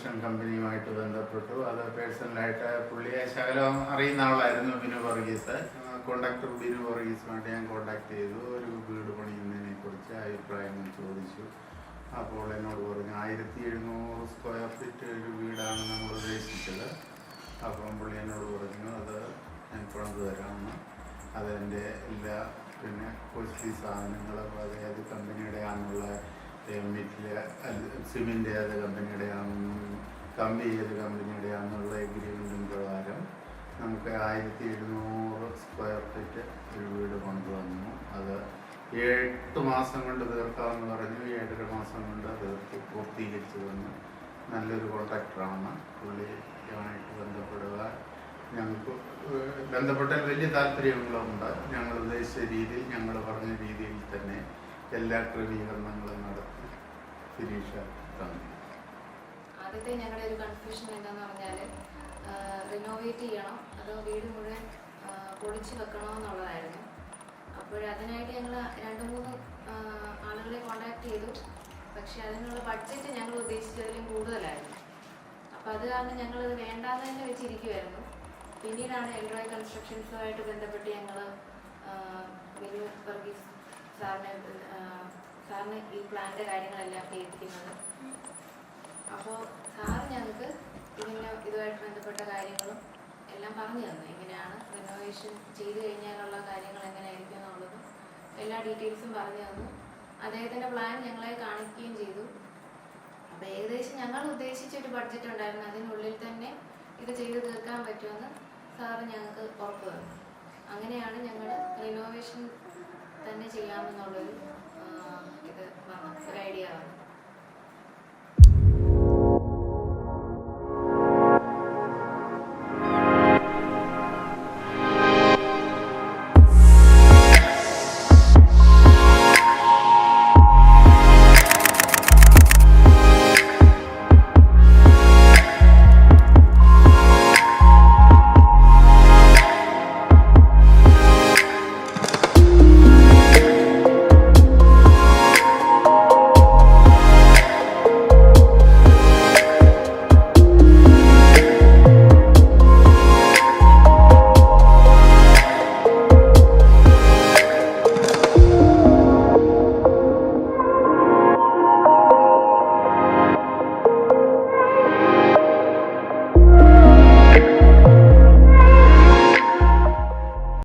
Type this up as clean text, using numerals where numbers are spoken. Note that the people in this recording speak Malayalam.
കൺസ്ട്രക്ഷൻ കമ്പനിയുമായിട്ട് ബന്ധപ്പെട്ടു. അത് പേഴ്സണലായിട്ട് പുള്ളിയെ ശകലം അറിയുന്ന ആളായിരുന്നു ബിനു വർഗീസ്. കോണ്ടാക്ടർ ബിനു വർഗീസുമായിട്ട് ഞാൻ കോണ്ടാക്ട് ചെയ്തു. ഒരു വീട് പണിയുന്നതിനെ കുറിച്ച് അഭിപ്രായങ്ങൾ ചോദിച്ചു. അപ്പോൾ എന്നോട് പറഞ്ഞു 1700 സ്ക്വയർ ഫീറ്റ് ഒരു വീടാണ് നമ്മൾ ഉദ്ദേശിച്ചത്. അപ്പം പുള്ളി എന്നോട് പറഞ്ഞു അത് ഞാൻ പണിത് തരാമെന്ന്. അതെൻ്റെ എല്ലാ കോസ്റ്റ്ലി സാധനങ്ങളും അതായത് കമ്പനിയുടെ ആണെന്നുള്ള സിമെൻ്റ് ഏത് കമ്പനിയുടെ ആണെന്നും കമ്പി ഏത് കമ്പനിയുടെ ആണെന്നുള്ള എഗ്രിമെൻറ്റും പ്രകാരം നമുക്ക് 1700 സ്ക്വയർ ഫീറ്റ് ഒരു വീട് കൊണ്ടുവന്നു. അത് 8 മാസം കൊണ്ട് തീർക്കാമെന്ന് പറഞ്ഞു. 7.5 മാസം കൊണ്ട് തീർത്ത് പൂർത്തീകരിച്ചു തന്നു. നല്ലൊരു കോൺട്രാക്ടറാണ്. പുള്ളിയുമായിട്ട് ബന്ധപ്പെടുക. ഞങ്ങൾക്ക് ബന്ധപ്പെട്ടാൽ വലിയ താല്പര്യങ്ങളുണ്ട്. ഞങ്ങൾ ഉദ്ദേശിച്ച രീതിയിൽ ഞങ്ങൾ പറഞ്ഞ രീതിയിൽ തന്നെ എല്ലാ ക്രമീകരണങ്ങളും നടത്തി ശിരീഷ തന്നു. ആദ്യത്തെ ഞങ്ങളുടെ ഒരു കൺഫ്യൂഷൻ എന്താണെന്ന് പറഞ്ഞാൽ റിനോവേറ്റ് ചെയ്യണോ അതോ വീട് മുഴുവൻ പൊളിച്ചു വെക്കണോ എന്നുള്ളതായിരുന്നു. അതിനായിട്ട് ഞങ്ങൾ 2-3 ആളുകളെ കോണ്ടാക്ട് ചെയ്തു. പക്ഷെ അതിനുള്ള ബഡ്ജറ്റ് ഞങ്ങൾ ഉദ്ദേശിച്ചതിലും കൂടുതലായിരുന്നു. അപ്പോൾ അത് കാരണം ഞങ്ങളത് വേണ്ടാന്ന് തന്നെ വെച്ചിരിക്കുമായിരുന്നു. പിന്നീടാണ് എൽറോയ് കൺസ്ട്രക്ഷൻസുമായിട്ട് ബന്ധപ്പെട്ട് ഞങ്ങൾ ബിനു വർഗീസ് സാറിന് ഈ പ്ലാനിൻ്റെ കാര്യങ്ങളെല്ലാം കേൾപ്പിക്കുന്നത്. അപ്പോൾ സാറ് ഞങ്ങൾക്ക് ഇതുമായിട്ട് ബന്ധപ്പെട്ട കാര്യങ്ങളും എല്ലാം പറഞ്ഞു തന്നു. എങ്ങനെയാണ് റിനോവേഷൻ ചെയ്ത് കഴിഞ്ഞാലുള്ള കാര്യങ്ങൾ എങ്ങനെയായിരിക്കും എന്നുള്ളതും എല്ലാ ഡീറ്റെയിൽസും പറഞ്ഞു തന്നു. അദ്ദേഹത്തിൻ്റെ പ്ലാൻ ഞങ്ങളെ കാണിക്കുകയും ചെയ്തു. അപ്പോൾ ഏകദേശം ഞങ്ങൾ ഉദ്ദേശിച്ചൊരു ബഡ്ജറ്റ് ഉണ്ടായിരുന്നു. അതിനുള്ളിൽ തന്നെ ഇത് ചെയ്ത് തീർക്കാൻ പറ്റുമെന്ന് സാറ് ഞങ്ങൾക്ക് ഉറപ്പ് തന്നു. അങ്ങനെയാണ് ഞങ്ങൾ റിനോവേഷൻ തന്നെ ചെയ്യാമെന്നുള്ളൊരു ഐഡിയ വന്നു.